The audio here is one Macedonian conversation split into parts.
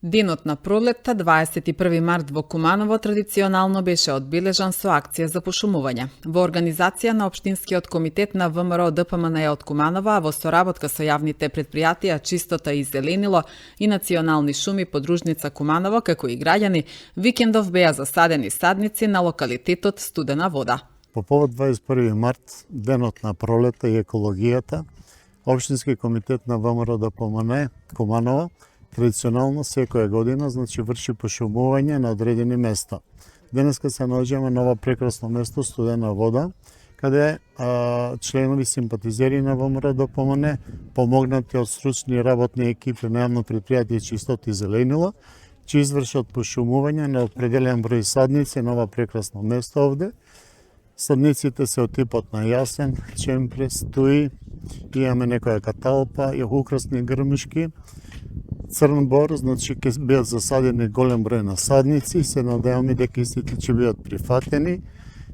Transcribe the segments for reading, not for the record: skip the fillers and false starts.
Денот на пролетта, 21 март во Куманово, традиционално беше одбележан со акција за пошумување. Во организација на Општинскиот комитет на ВМРО ДПМН од Куманово, а во соработка со јавните предпријатија Чистота и зеленило и Национални шуми подружница Куманово, како и граѓани, викендов беа засадени садници на локалитетот Студена вода. По повод 21 март, денот на пролетта и екологијата, Општински комитет на ВМРО ДПМН Куманово традиционално секоја година врши пошумување на одредени места. Денеска се наоѓаме на ова прекрасно место Студена вода, каде членови симпатизери на ВМРО ДПМН, помогнати од стручни работни екипи на јавно предпријатие Чистота и зеленило, ќе извршат пошумување на определен број садници на ова прекрасно место овде. Садниците се од типот на јасен, чемпрес, туи, имаме некоја каталпа и украсни грмишки. Црн бор, ќе бидат засадени голем број на садници и се надеваме дека истите ќе бидат прифатени,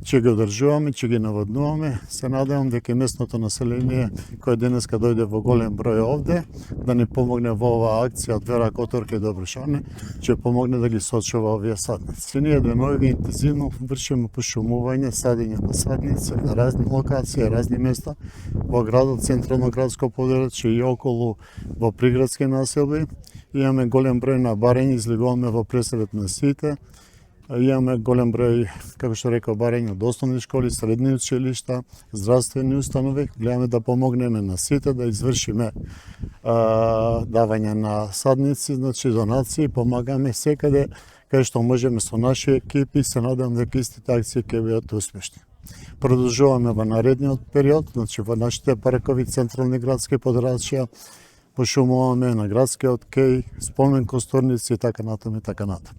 ќе ги одржуваме, ќе ги наводнуваме. Се надевам дека местното население кој денеска дојде во голем број овде, да ни помогне во оваа акција од Вера Которка и Добрушане, ќе помогне да ги сочува овие садници. Ние денови интензивно вршиме пошумување, садење на садници на разни локации, разни места во градот, централно градско подрачје и околу во приградски населби. Имаме голем број на барања, излегуваме во преселот на сите. Имаме голем број, како што реков, барања од основни школи, средни училишта, здравствени установи. Гледаме да помогнеме на сите, да извршиме давање на садници, донации, помагаме секаде каде што можеме со наши екипи. Се надевам дека истите акции ќе бидат успешни. Продолжуваме во наредниот период, во нашите паркови, централни градски подрачја, пошумуваме на градскиот кеј, спомен костурници и така натаму и така натаму.